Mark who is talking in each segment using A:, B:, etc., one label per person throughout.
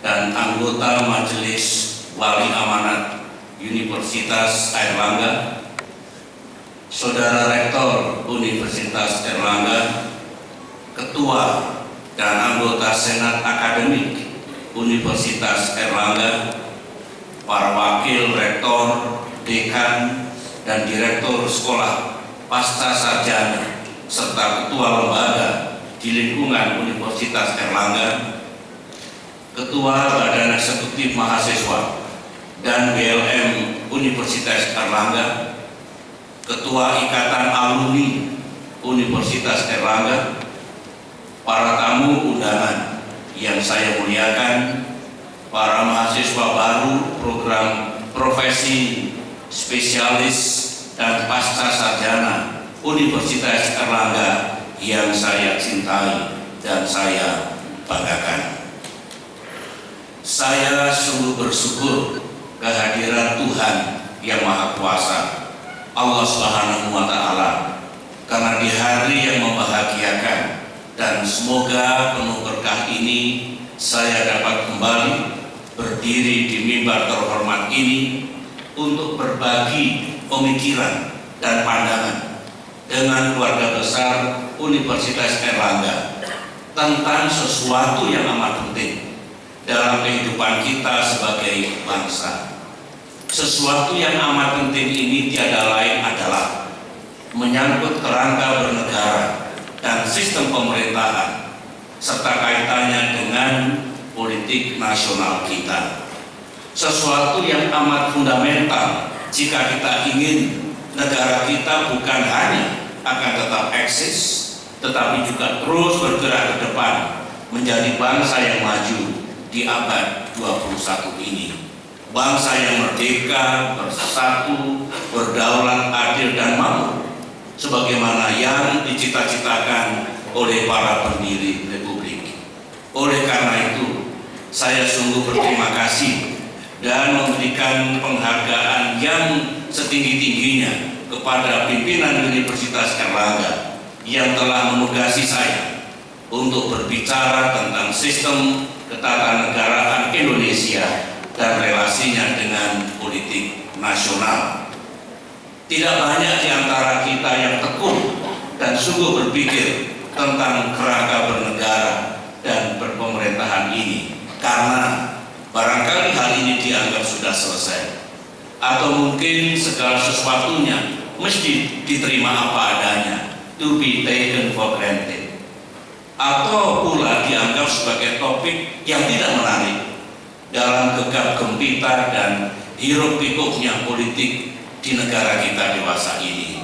A: dan anggota Majelis Wali Amanat Universitas Airlangga, Saudara Rektor Universitas Airlangga, Ketua dan anggota Senat Akademik Universitas Airlangga, para wakil rektor, dekan, dan direktur sekolah pasca sarjana, serta ketua lembaga di lingkungan Universitas Airlangga, Ketua Badan Eksekutif Mahasiswa dan BLM Universitas Airlangga, Ketua Ikatan Alumni Universitas Airlangga, para tamu undangan yang saya muliakan, para mahasiswa baru program profesi spesialis dan pasca sarjana Universitas Airlangga yang saya cintai dan saya banggakan. Saya sungguh bersyukur kehadiran Tuhan yang Maha Kuasa, Allah Subhanahu wa Ta'ala, karena di hari yang membahagiakan dan semoga penuh berkah ini saya dapat kembali berdiri di mimbar terhormat ini untuk berbagi pemikiran dan pandangan dengan keluarga besar Universitas Airlangga tentang sesuatu yang amat penting dalam kehidupan kita sebagai bangsa. Sesuatu yang amat penting ini tiada lain adalah menyangkut kerangka bernegara dan sistem pemerintahan serta kaitannya dengan politik nasional kita. Sesuatu yang amat fundamental jika kita ingin negara kita bukan hanya akan tetap eksis, tetapi juga terus bergerak ke depan menjadi bangsa yang maju di abad 21 ini. Bangsa yang merdeka, bersatu, berdaulat, adil, dan makmur, sebagaimana yang dicita-citakan oleh para pendiri Republik. Oleh karena itu, saya sungguh berterima kasih dan memberikan penghargaan yang setinggi-tingginya kepada pimpinan Universitas Airlangga yang telah menugasi saya untuk berbicara tentang sistem ketatanegaraan Indonesia dan relasinya dengan politik nasional. Tidak banyak di antara kita yang tekun dan sungguh berpikir tentang kerangka bernegara dan berpemerintahan ini, karena barangkali hal ini dianggap sudah selesai, atau mungkin segala sesuatunya mesti diterima apa adanya, to be taken for granted, atau pula dianggap sebagai topik yang tidak menarik dalam gegap gempita dan hiruk pikuknya politik di negara kita dewasa ini.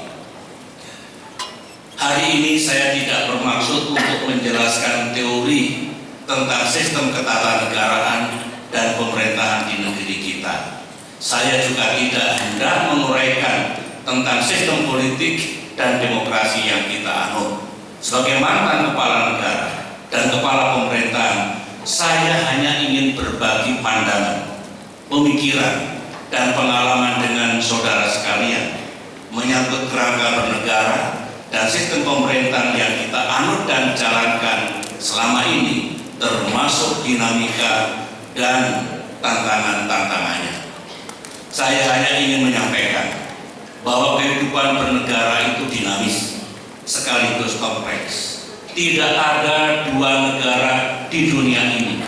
A: Hari ini saya tidak bermaksud untuk menjelaskan teori tentang sistem ketatanegaraan dan pemerintahan di negeri kita. Saya juga tidak hendak menguraikan tentang sistem politik dan demokrasi yang kita anut. Sebagai mantan kepala negara dan kepala pemerintahan, saya hanya ingin berbagi pandangan, pemikiran, dan pengalaman dengan saudara sekalian menyangkut kerangka bernegara dan sistem pemerintahan yang kita anut dan jalankan selama ini, termasuk dinamika dan tantangan-tantangannya. Saya hanya ingin menyampaikan bahwa kehidupan bernegara itu dinamis sekaligus kompleks. Tidak ada dua negara di dunia ini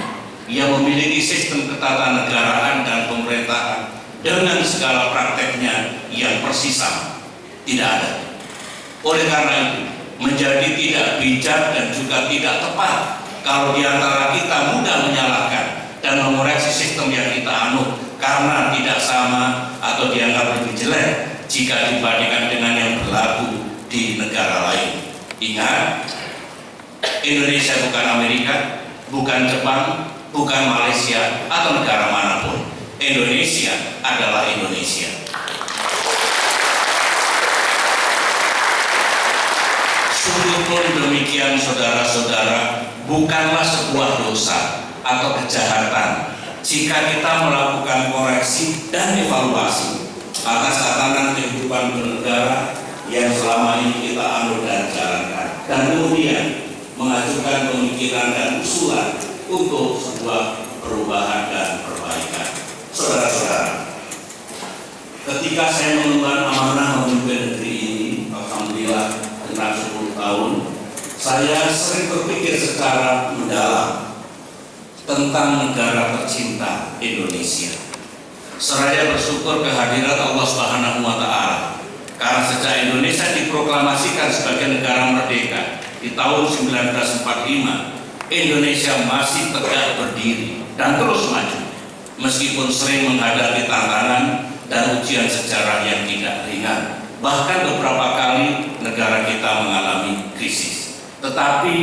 A: yang memiliki sistem ketatanegaraan dan pemerintahan dengan segala prakteknya yang persis sama. Tidak ada. Oleh karena itu, menjadi tidak bijak dan juga tidak tepat kalau di antara kita mudah menyalahkan dan mengoreksi sistem yang kita anut karena tidak sama atau dianggap lebih jelek jika dibandingkan dengan yang berlaku di negara lain. Ingat, Indonesia bukan Amerika, bukan Jepang, bukan Malaysia atau negara manapun. Indonesia adalah Indonesia. Sungguh pun demikian, saudara-saudara, bukanlah sebuah dosa atau kejahatan jika kita melakukan koreksi dan evaluasi atas tatanan kehidupan bernegara yang selama ini kita anut dan jalankan, dan kemudian mengajukan pemikiran dan usulan untuk sebuah perubahan saya sering berpikir secara mendalam tentang negara tercinta Indonesia. Seraya bersyukur kehadiran Allah Subhanahu wa Ta'ala, karena sejak Indonesia diproklamasikan sebagai negara merdeka di tahun 1945, Indonesia masih tegak berdiri dan terus maju, meskipun sering menghadapi tantangan dan ujian sejarah yang tidak ringan. Bahkan beberapa kali negara kita mengalami krisis. Tetapi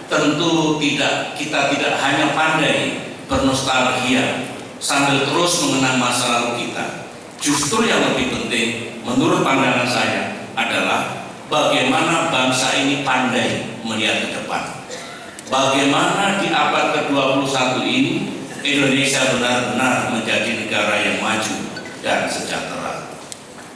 A: tentu kita tidak hanya pandai bernostalgia sambil terus mengenang masa lalu kita. Justru yang lebih penting menurut pandangan saya adalah bagaimana bangsa ini pandai melihat ke depan. Bagaimana di abad ke-21 ini Indonesia benar-benar menjadi negara yang maju dan sejahtera.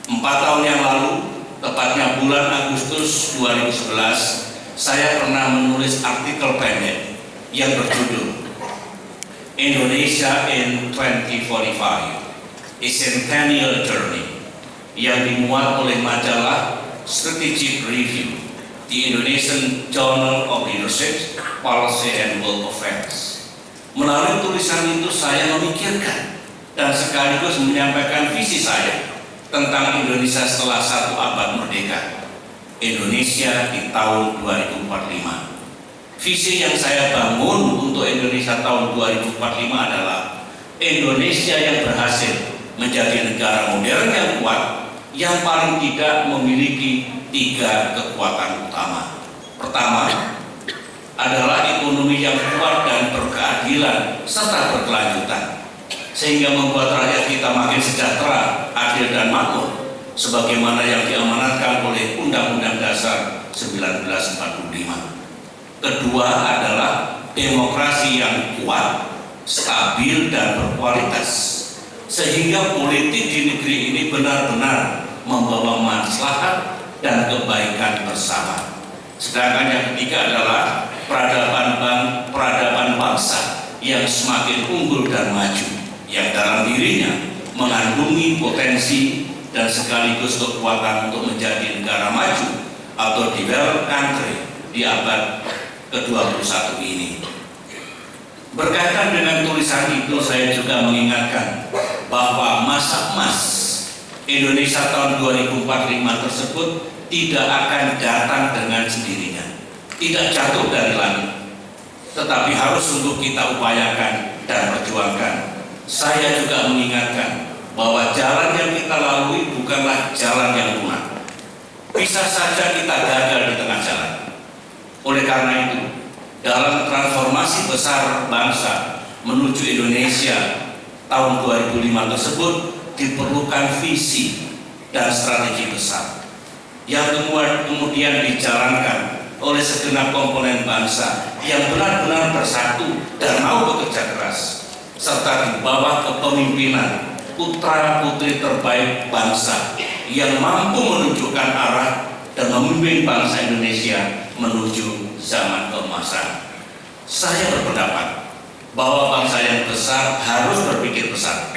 A: 4 tahun yang lalu, tepatnya bulan Agustus 2011, saya pernah menulis artikel pendek yang berjudul Indonesia in 2045, A Centennial Journey, yang dimuat oleh majalah Strategic Review, The Indonesian Journal of Leadership, Policy and World Affairs. Melalui tulisan itu saya memikirkan dan sekaligus menyampaikan visi saya tentang Indonesia setelah 1 abad merdeka, Indonesia di tahun 2045. Visi yang saya bangun untuk Indonesia tahun 2045 adalah Indonesia yang berhasil menjadi negara modern yang kuat, yang paling tidak memiliki 3 kekuatan utama. Pertama adalah ekonomi yang kuat dan berkeadilan serta berkelanjutan, sehingga membuat rakyat kita makin sejahtera, adil dan makmur, sebagaimana yang diamanatkan oleh Undang-Undang Dasar 1945. Kedua adalah demokrasi yang kuat, stabil dan berkualitas, sehingga politik di negeri ini benar-benar membawa maslahat dan kebaikan bersama. Sedangkan yang ketiga adalah peradaban bangsa yang semakin unggul dan maju, yang dalam dirinya mengandungi potensi dan sekaligus kekuatan untuk menjadi negara maju atau developed country di abad ke-21 ini. Berkaitan dengan tulisan itu, saya juga mengingatkan bahwa masa emas Indonesia tahun 2045 tersebut tidak akan datang dengan sendirinya, tidak jatuh dari langit, tetapi harus sungguh kita upayakan dan perjuangkan. Saya juga mengingatkan bahwa jalan yang kita lalui bukanlah jalan yang lunak. Bisa saja kita gagal di tengah jalan. Oleh karena itu, dalam transformasi besar bangsa menuju Indonesia tahun 2005 tersebut diperlukan visi dan strategi besar yang kemudian dijalankan oleh segenap komponen bangsa yang benar-benar bersatu dan mau bekerja keras, serta di bawah kepemimpinan putra-putri terbaik bangsa yang mampu menunjukkan arah dan memimpin bangsa Indonesia menuju zaman keemasan. Saya berpendapat bahwa bangsa yang besar harus berpikir besar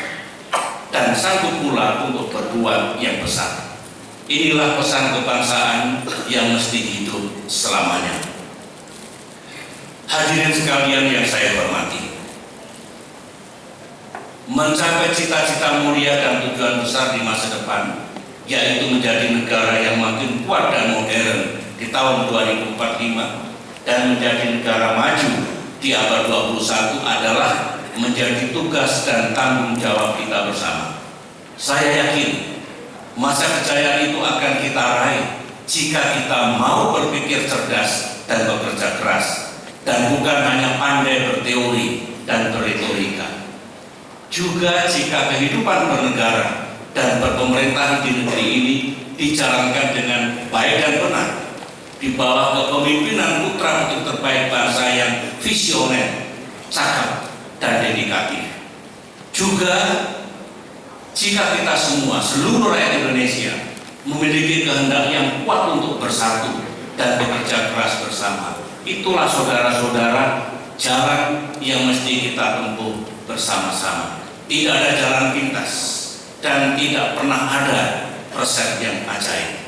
A: dan sanggup pula untuk berbuat yang besar. Inilah pesan kebangsaan yang mesti hidup selamanya. Hadirin sekalian yang saya hormati, mencapai cita-cita mulia dan tujuan besar di masa depan, yaitu menjadi negara yang makin kuat dan modern di tahun 2045 dan menjadi negara maju di abad 21 adalah menjadi tugas dan tanggung jawab kita bersama. Saya yakin masa kejayaan itu akan kita raih jika kita mau berpikir cerdas dan bekerja keras, dan bukan hanya pandai berteori dan berretorika. Juga jika kehidupan bernegara dan berpemerintahan di negeri ini dijalankan dengan baik dan benar di bawah kepemimpinan putra-putri terbaik bangsa yang visioner, cakap dan dedikatif. Juga jika kita semua, seluruh rakyat Indonesia, memiliki kehendak yang kuat untuk bersatu dan bekerja keras bersama, itulah saudara-saudara jalan yang mesti kita tempuh bersama-sama. Tidak ada jalan pintas dan tidak pernah ada resep yang ajaib.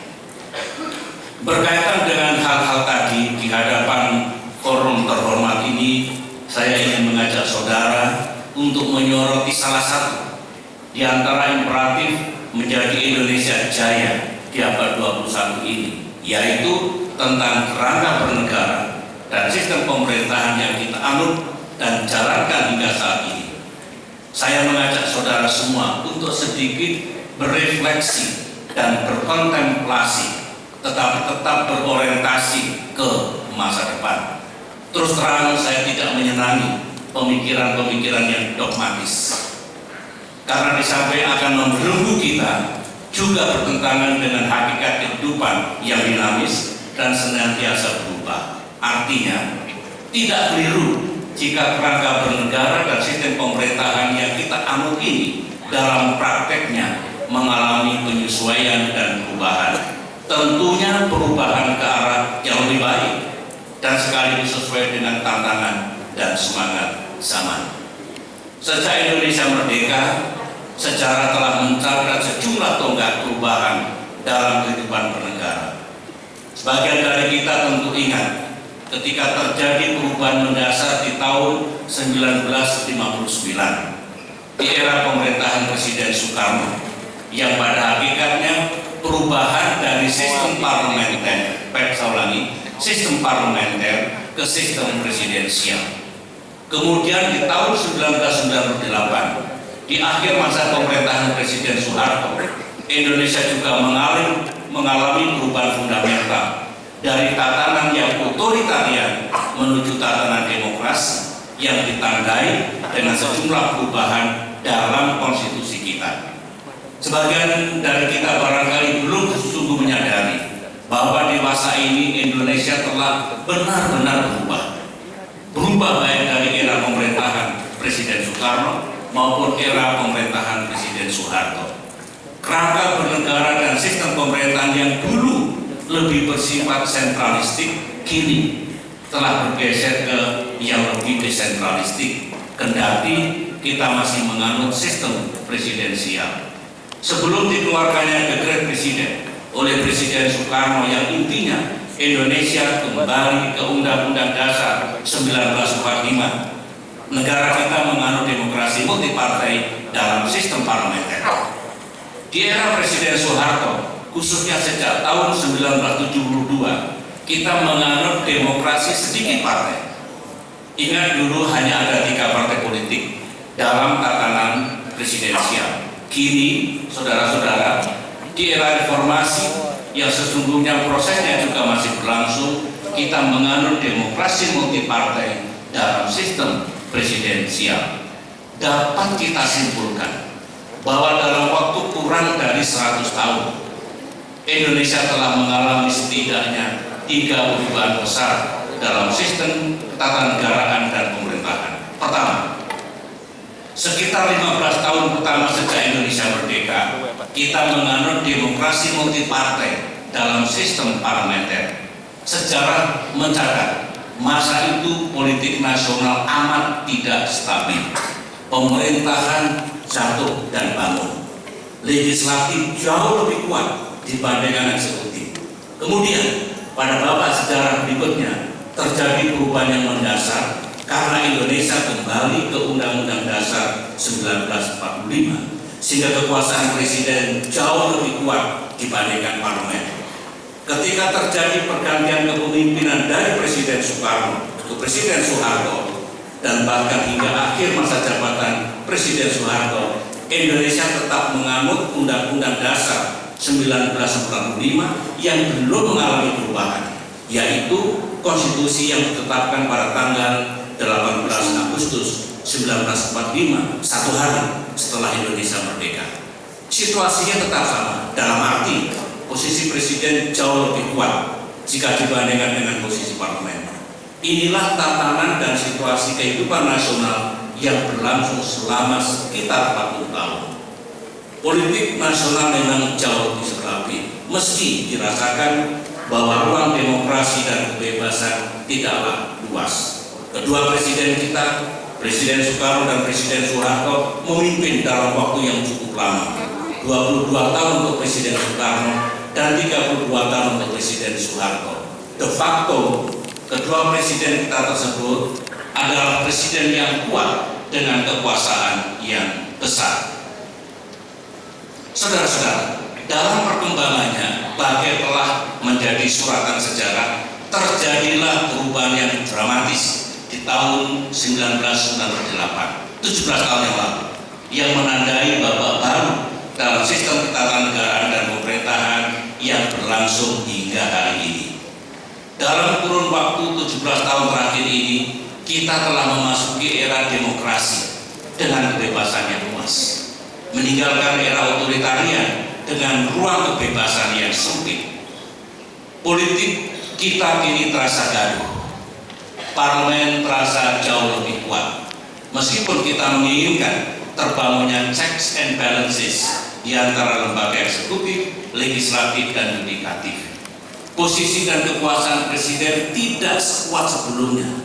A: Berkaitan dengan hal-hal tadi di hadapan forum terhormat ini, saya ingin mengajak saudara untuk menyoroti salah satu di antara imperatif menjadi Indonesia jaya di abad 21 ini, yaitu tentang kerangka bernegara dan sistem pemerintahan yang kita anut dan jalankan hingga saat ini. Saya mengajak saudara semua untuk sedikit berefleksi dan berkontemplasi, tetapi tetap berorientasi ke masa depan. Terus terang, saya tidak menyenangi pemikiran-pemikiran yang dogmatis, karena di samping akan membelenggu kita, juga bertentangan dengan hakikat kehidupan yang dinamis dan senantiasa berubah. Artinya, tidak keliru jika kerangka bernegara dan sistem pemerintahan yang kita anut ini dalam prakteknya mengalami penyesuaian dan perubahan. Tentunya perubahan ke arah yang lebih baik dan sekaligus sesuai dengan tantangan dan semangat zaman. Sejak Indonesia merdeka, sejarah telah mencatat sejumlah tonggak perubahan dalam kehidupan bernegara. Sebagian dari kita tentu ingat ketika terjadi perubahan mendasar di tahun 1959 di era pemerintahan Presiden Soekarno, yang pada hakikatnya perubahan dari sistem parlementer, sistem parlementer ke sistem presidensial. Kemudian di tahun 1998, di akhir masa pemerintahan Presiden Soeharto, Indonesia juga mengalami perubahan fundamental dari tatanan yang otoritarian menuju tatanan demokrasi yang ditandai dengan sejumlah perubahan dalam konstitusi kita. Sebagian dari kita barangkali belum sungguh menyadari bahwa di masa ini Indonesia telah benar-benar berubah baik dari era pemerintahan Presiden Soekarno maupun era pemerintahan Presiden Soeharto. Kerangka bernegara dan sistem pemerintahan yang dulu lebih bersifat sentralistik kini telah bergeser ke yang lebih desentralistik, kendati kita masih menganut sistem presidensial. Sebelum dikeluarkannya dekret presiden oleh Presiden Soekarno yang intinya Indonesia kembali ke Undang-Undang Dasar 1945, negara kita menganut demokrasi multipartai dalam sistem parlementer. Di era Presiden Soeharto, khususnya sejak tahun 1972, kita menganut demokrasi sedikit partai. Ingat, dulu hanya ada 3 partai politik dalam tatanan presidensial. Kini, saudara-saudara, di era reformasi yang sesungguhnya prosesnya juga masih berlangsung, kita menganut demokrasi multipartai dalam sistem presidensial. Dapat kita simpulkan bahwa dalam waktu kurang dari 100 tahun, Indonesia telah mengalami setidaknya 3 perubahan besar dalam sistem ketatanegaraan dan pemerintahan. Pertama, sekitar 15 tahun pertama sejak Indonesia merdeka, kita menganut demokrasi multipartai dalam sistem parlementer. Sejarah mencatat masa itu politik nasional amat tidak stabil. Pemerintahan jatuh dan bangun. Legislatif jauh lebih kuat dibandingkan eksekutif. Kemudian pada babak sejarah berikutnya terjadi perubahan yang mendasar karena Indonesia kembali ke Undang-Undang Dasar 1945, sehingga kekuasaan presiden jauh lebih kuat dibandingkan parlemen. Ketika terjadi pergantian kepemimpinan dari Presiden Soekarno ke Presiden Soeharto dan bahkan hingga akhir masa jabatan Presiden Soeharto, Indonesia tetap menganut Undang-Undang Dasar 1945 yang belum mengalami perubahan, yaitu konstitusi yang ditetapkan pada tanggal 18 Agustus 1945, 1 hari setelah Indonesia merdeka. Situasinya tetap sama, dalam arti posisi presiden jauh lebih kuat jika dibandingkan dengan posisi parlemen. Inilah tatanan dan situasi kehidupan nasional yang berlangsung selama sekitar 40 tahun. Politik nasional memang jauh lebih stabil, meski dirasakan bahwa ruang demokrasi dan kebebasan tidaklah luas. Kedua presiden kita, Presiden Soekarno dan Presiden Soeharto, memimpin dalam waktu yang cukup lama, 22 tahun untuk Presiden Soekarno dan 32 tahun untuk Presiden Soeharto. De facto, kedua presiden kita tersebut adalah presiden yang kuat dengan kekuasaan yang besar. Saudara-saudara, dalam perkembangannya, Bagel telah menjadi suratan sejarah. Terjadilah perubahan yang dramatis di tahun 1998, 17 tahun yang lalu, yang menandai babak baru dalam sistem ketatanegaraan dan pemerintahan yang berlangsung hingga hari ini. Dalam kurun waktu 17 tahun terakhir ini, kita telah memasuki era demokrasi dengan kebebasan yang luas, meninggalkan era otoritarian dengan ruang kebebasan yang sempit. Politik kita kini terasa gaduh, parlemen terasa jauh lebih kuat, meskipun kita menginginkan terbangunnya checks and balances di antara lembaga eksekutif, legislatif, dan yudikatif. Posisi dan kekuasaan presiden tidak sekuat sebelumnya,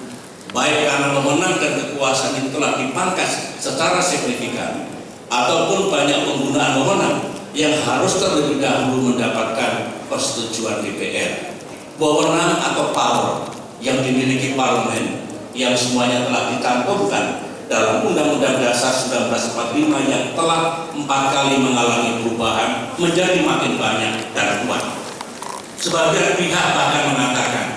A: baik karena wewenang dan kekuasaan itu telah dipangkas secara signifikan, ataupun banyak penggunaan wewenang yang harus terlebih dahulu mendapatkan persetujuan DPR. Wewenang atau power yang dimiliki parlemen yang semuanya telah dicantumkan dalam Undang-Undang Dasar 1945 yang telah 4 kali mengalami perubahan menjadi makin banyak dan kuat. Sebagian pihak bahkan mengatakan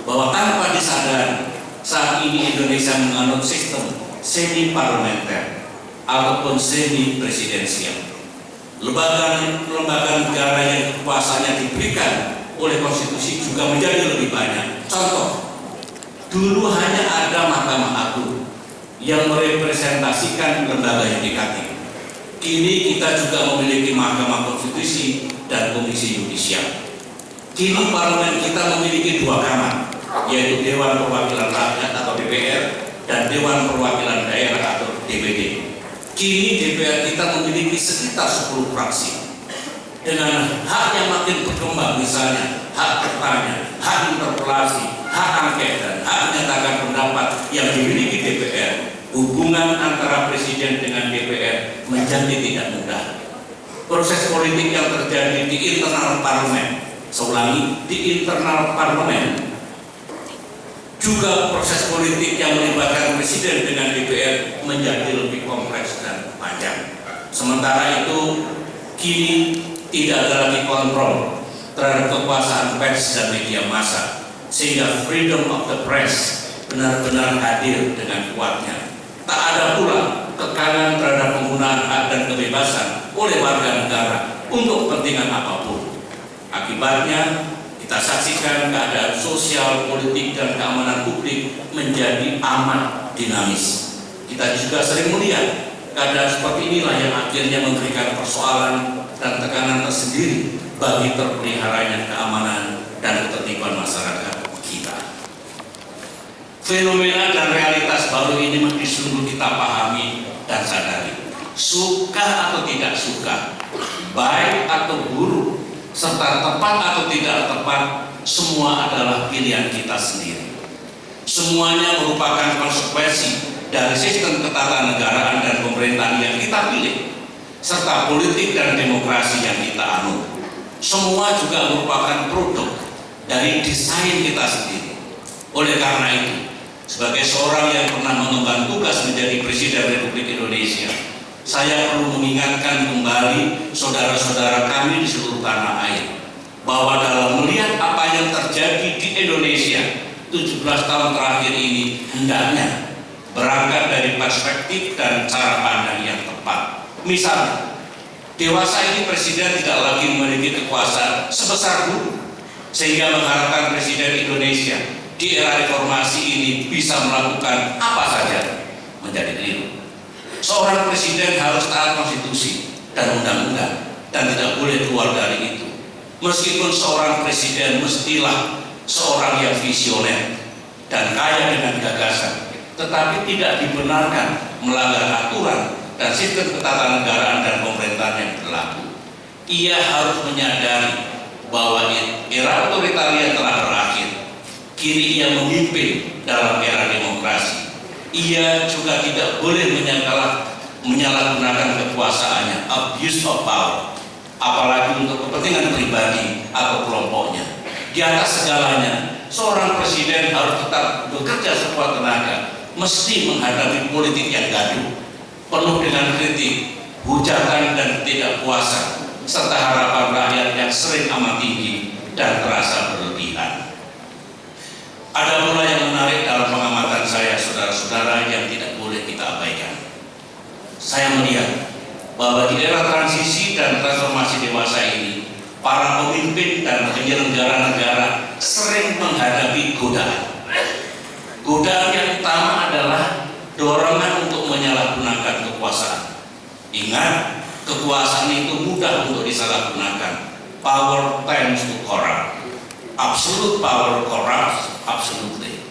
A: bahwa tanpa disadari saat ini Indonesia menganut sistem semi parlementer ataupun semi presidensial. Lembaga negara yang kekuasaannya diberikan oleh konstitusi juga menjadi lebih banyak. Contoh, dulu hanya ada Mahkamah Agung yang merepresentasikan lembaga yudikatif. Kini kita juga memiliki Mahkamah Konstitusi dan Komisi Yudisial. Kini parlemen kita memiliki 2 kamar, yaitu Dewan Perwakilan Rakyat atau DPR dan Dewan Perwakilan Daerah atau DPD. Kini DPR kita memiliki sekitar 10 fraksi. Dengan hak yang makin berkembang, misalnya hak bertanya, hak interpelasi, hak angket, dan hak menyatakan pendapat yang dimiliki DPR, hubungan antara presiden dengan DPR menjadi tidak mudah. Proses politik yang terjadi di internal parlemen, di internal parlemen, juga proses politik yang melibatkan presiden dengan DPR menjadi lebih kompleks dan panjang. Sementara itu, kini tidak ada lagi kontrol terhadap kekuasaan pers dan media massa, sehingga freedom of the press benar-benar hadir dengan kuatnya. Tak ada pula tekanan terhadap penggunaan hak dan kebebasan oleh warga negara untuk kepentingan apapun. Akibatnya, kita saksikan keadaan sosial, politik, dan keamanan publik menjadi amat dinamis. Kita juga sering melihat keadaan seperti inilah yang akhirnya memberikan persoalan dan tekanan tersendiri bagi terpeliharanya keamanan dan ketertiban masyarakat kita. Fenomena dan realitas baru ini mesti sungguh kita pahami dan sadari. Suka atau tidak suka, baik atau buruk, serta tepat atau tidak tepat, semua adalah pilihan kita sendiri. Semuanya merupakan konsekuensi dari sistem ketatanegaraan dan pemerintahan yang kita pilih, serta politik dan demokrasi yang kita anut. Semua juga merupakan produk dari desain kita sendiri. Oleh karena itu, sebagai seorang yang pernah mengemban tugas menjadi Presiden Republik Indonesia, saya perlu mengingatkan kembali saudara-saudara kami di seluruh tanah air bahwa dalam melihat apa yang terjadi di Indonesia 17 tahun terakhir ini, hendaknya berangkat dari perspektif dan cara pandang yang tepat. Misalnya, dewasa ini presiden tidak lagi memiliki kekuasaan sebesar dulu, sehingga mengharapkan presiden Indonesia di era reformasi ini bisa melakukan apa saja menjadi keliru. Seorang presiden harus taat konstitusi dan undang-undang dan tidak boleh keluar dari itu. Meskipun seorang presiden mestilah seorang yang visioner dan kaya dengan gagasan, tetapi tidak dibenarkan melanggar aturan dan sistem ketatanegaraan dan pemerintahan yang berlaku. Ia harus menyadari bahwa era otoritarian telah berakhir. Kini ia memimpin dalam era demokrasi. Ia juga tidak boleh menyalahgunakan kekuasaannya, abuse of power, apalagi untuk kepentingan pribadi atau kelompoknya. Di atas segalanya, seorang presiden harus tetap bekerja sekuat tenaga, mesti menghadapi politik yang gaduh, penuh dengan kritik, hujatan dan ketidakpuasan, serta harapan rakyat yang sering amat tinggi dan terasa berlebihan. Ada pula yang menarik dalam pengamatan saya, saudara-saudara, yang tidak boleh kita abaikan. Saya melihat bahwa di era transisi dan transformasi dewasa ini, para pemimpin dan penyelenggara negara sering menghadapi godaan. Godaan yang utama adalah dorongan untuk menyalahgunakan kekuasaan. Ingat, kekuasaan itu mudah untuk disalahgunakan. Power tends to corrupt. Absolute power corrupts absolutely.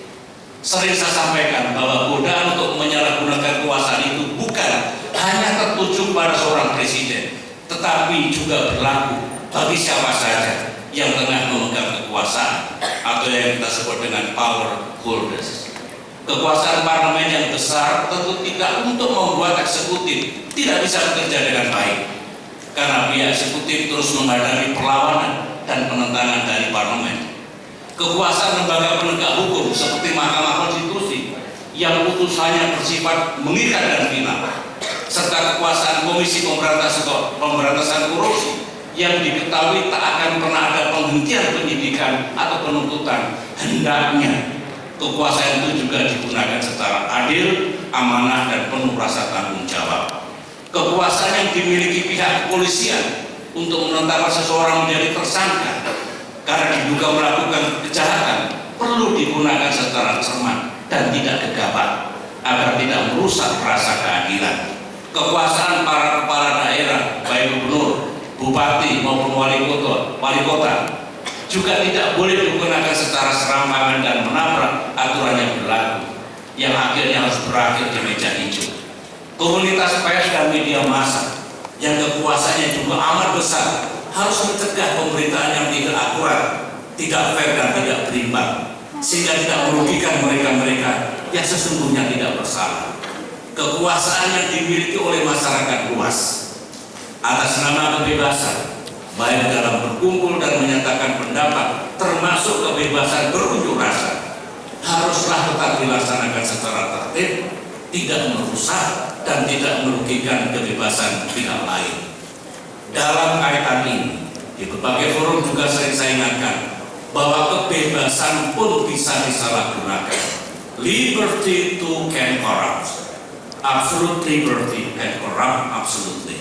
A: Sering saya sampaikan bahwa godaan untuk menyalahgunakan kekuasaan itu bukan hanya tertuju pada seorang presiden, tetapi juga berlaku bagi siapa saja yang tengah memegang kekuasaan atau yang kita sebut dengan power holders. Kekuasaan parlemen yang besar tentu tidak untuk membuat eksekutif tidak bisa bekerja dengan baik, karena pihak eksekutif terus menghadapi perlawanan dan penentangan dari parlemen. Kekuasaan lembaga penegak hukum seperti Mahkamah Konstitusi yang putusannya bersifat mengikat dan final, serta kekuasaan Komisi Pemberantasan Korupsi yang diketahui tak akan pernah ada penghentian penyidikan atau penuntutan, hendaknya kekuasaan itu juga digunakan secara adil, amanah, dan penuh rasa tanggung jawab. Kekuasaan yang dimiliki pihak kepolisian untuk menetapkan seseorang menjadi tersangka karena diduga melakukan kejahatan perlu digunakan secara cermat dan tidak gegabah agar tidak merusak rasa keadilan. Kekuasaan para kepala daerah, baik gubernur, bupati maupun wali kota juga tidak boleh digunakan secara serampangan dan menabrak aturan yang berlaku, yang akhirnya harus berakhir di meja hijau. Komunitas pers dan media massa yang kekuasaannya juga amat besar harus mencegah pemberitaan yang tidak akurat, tidak fair dan tidak berimbang, sehingga tidak merugikan mereka-mereka yang sesungguhnya tidak bersalah. Kekuasaan yang dimiliki oleh masyarakat luas atas nama kebebasan, baik dalam berkumpul dan menyatakan pendapat, termasuk kebebasan berunjuk rasa, haruslah tetap dilaksanakan secara tertib, tidak merusak dan tidak merugikan kebebasan pihak lain. Dalam kaitan ini, di berbagai forum juga sering saya ingatkan bahwa kebebasan pun bisa disalahgunakan. Liberty too can corrupt. Absolute liberty can corrupt absolutely.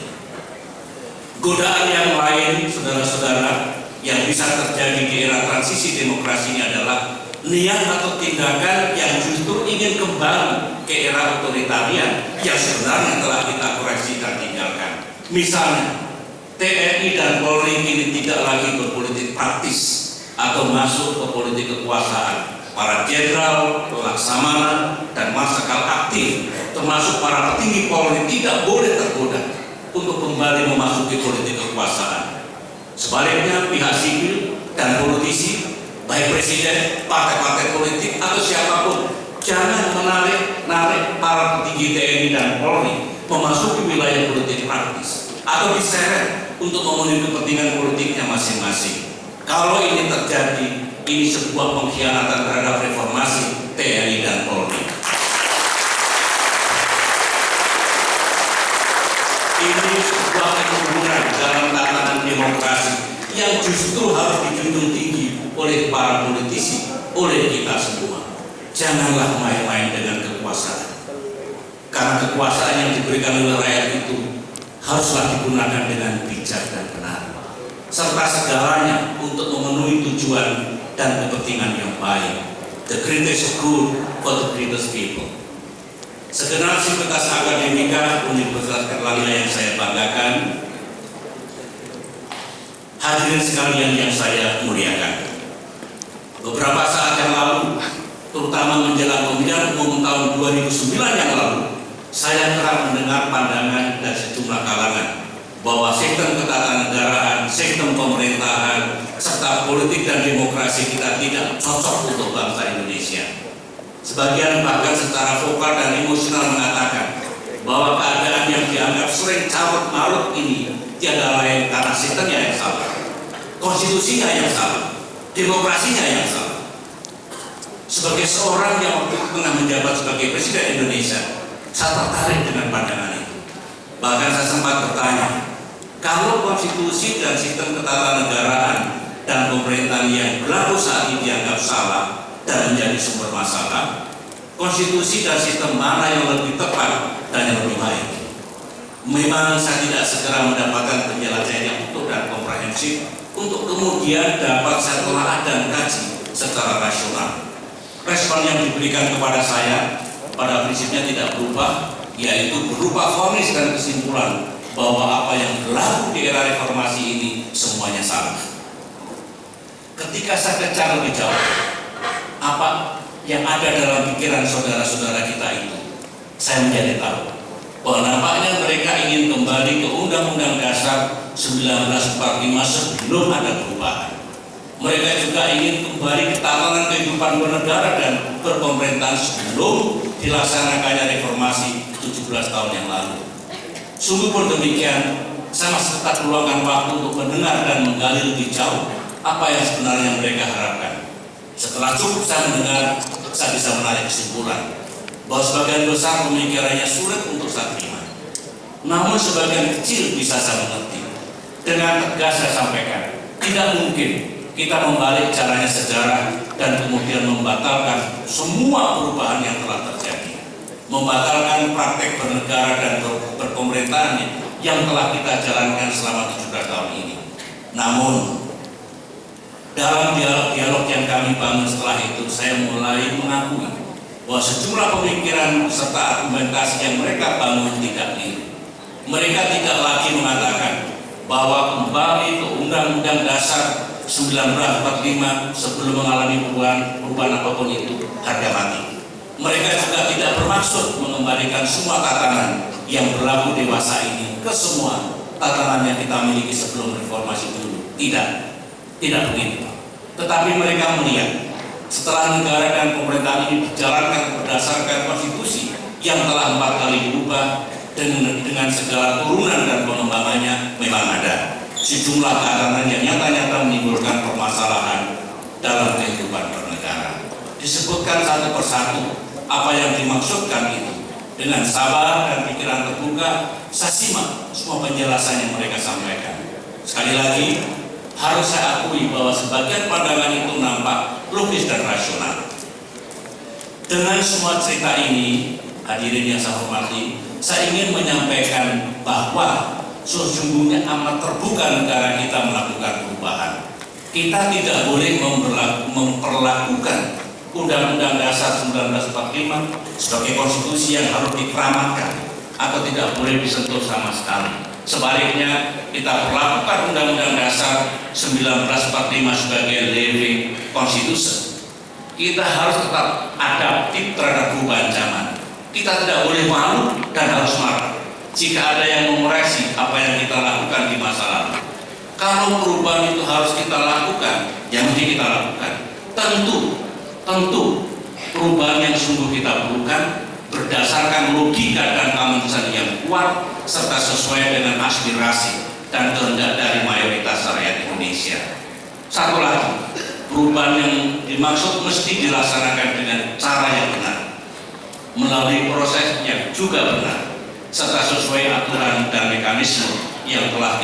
A: Godaan yang lain, saudara-saudara, yang bisa terjadi di era transisi demokrasi ini adalah niat atau tindakan yang justru ingin kembali ke era otoritarian yang sebenarnya telah kita koreksi dan tinggalkan. Misalnya, TNI dan Polri kini tidak lagi berpolitik praktis atau masuk ke politik kekuasaan. Para jenderal, laksamana, dan marsikal aktif, termasuk para petinggi Polri, tidak boleh tergoda untuk kembali memasuki politik kekuasaan. Sebaliknya, pihak sipil dan politisi, baik presiden, partai-partai politik, atau siapapun, jangan menarik para petinggi TNI dan Polri memasuki wilayah politik praktis atau diseret untuk memenuhi kepentingan politiknya masing-masing. Kalau ini terjadi, ini sebuah pengkhianatan terhadap reformasi TNI dan Polri. Ini sebuah kemunduran dalam tatanan demokrasi yang justru harus dijunjung tinggi oleh para politisi, oleh kita semua. Janganlah main-main dengan kekuasaan, karena kekuasaan yang diberikan oleh rakyat itu haruslah digunakan dengan bijak dan benar, serta segalanya untuk memenuhi tujuan dan kepentingan yang baik. The greatest good for the greatest people. Segenap sivitas akademika Universitas Erlangga yang saya banggakan, hadirin sekalian yang saya muliakan. Beberapa saat yang lalu, terutama menjelang pemilihan umum tahun 2009 yang lalu, saya kerap mendengar pandangan dari sejumlah kalangan bahwa sistem ketatanegaraan, sistem pemerintahan, serta politik dan demokrasi kita tidak cocok untuk bangsa Indonesia. Sebagian bahkan secara vokal dan emosional mengatakan bahwa keadaan yang dianggap sering carut marut ini tiada lain karena sistemnya yang salah, konstitusinya yang salah, demokrasinya yang salah. Sebagai seorang yang waktu itu pernah menjabat sebagai Presiden Indonesia, saya tertarik dengan pandangan itu. Bahkan saya sempat bertanya, kalau konstitusi dan sistem ketatanegaraan dan pemerintahan yang berlaku saat ini dianggap salah dan menjadi sumber masalah, konstitusi dan sistem mana yang lebih tepat dan yang lebih baik? Memang saya tidak segera mendapatkan penjelasan yang utuh dan komprehensif untuk kemudian dapat saya telah dan kaji secara rasional. Respon yang diberikan kepada saya pada prinsipnya tidak berubah, yaitu berupa vonis dan kesimpulan bahwa apa yang berlaku di era reformasi ini semuanya salah. Ketika saya kejar lebih jauh, apa yang ada dalam pikiran saudara-saudara kita itu, saya menjadi tahu bahwa nampaknya mereka ingin kembali ke Undang-Undang Dasar 1945 sebelum ada perubahan. Mereka juga ingin kembali ke tatanan kehidupan bernegara dan berpemerintahan sebelum dilaksanakannya reformasi 17 tahun yang lalu. Sungguh pun demikian, saya masih tetap meluangkan waktu untuk mendengar dan menggali lebih jauh apa yang sebenarnya mereka harapkan. Setelah cukup saya mendengar, saya bisa menarik kesimpulan bahwa sebagian besar pemikirannya sulit untuk saya terima. Namun sebagian kecil bisa saya mengerti. Dengan tegas saya sampaikan, tidak mungkin kita membalik caranya sejarah dan kemudian membatalkan semua perubahan yang telah terjadi, membatalkan praktek bernegara dan berpemerintahan yang telah kita jalankan selama 17 tahun ini. Namun dalam dialog yang kami bangun setelah itu, saya mulai mengakui bahwa sejumlah pemikiran serta argumentasi yang mereka bangun tidak keliru. Mereka tidak lagi mengatakan bahwa kembali ke Undang-Undang Dasar 1945 sebelum mengalami perubahan apapun itu harga mati. Mereka juga tidak bermaksud mengembalikan semua tatanan yang berlaku dewasa ini ke semua tatanan yang kita miliki sebelum reformasi dulu. Tidak begitu. Tetapi mereka melihat setelah negara dan pemerintahan ini dijalankan berdasarkan konstitusi yang telah 4 kali berubah dengan segala turunan dan pengembangannya, memang ada sejumlah tatanan yang nyata-nyata menimbulkan permasalahan dalam kehidupan bernegara. Disebutkan satu persatu apa yang dimaksudkan itu. Dengan sabar dan pikiran terbuka, saya simak semua penjelasan yang mereka sampaikan. Sekali lagi, harus saya akui bahwa sebagian pandangan itu nampak logis dan rasional. Dengan semua cerita ini, hadirin yang saya hormati, saya ingin menyampaikan bahwa sesungguhnya amat terbuka negara kita melakukan perubahan. Kita tidak boleh memperlakukan Undang-Undang Dasar 1945 sebagai konstitusi yang harus dikeramatkan atau tidak boleh disentuh sama sekali. Sebaliknya, kita perlakukan Undang-Undang Dasar 1945 sebagai living constitution. Kita harus tetap adaptif terhadap perubahan zaman. Kita tidak boleh malu dan harus marah jika ada yang mengoreksi apa yang kita lakukan di masa lalu. Kalau perubahan itu harus kita lakukan, yang mesti kita lakukan. Tentu perubahan yang sungguh kita perlukan berdasarkan logika dan common sense yang kuat serta sesuai dengan aspirasi dan kehendak dari mayoritas rakyat Indonesia. Satu lagi, perubahan yang dimaksud mesti dilaksanakan dengan cara yang benar, melalui proses yang juga benar, serta sesuai aturan dan mekanisme yang telah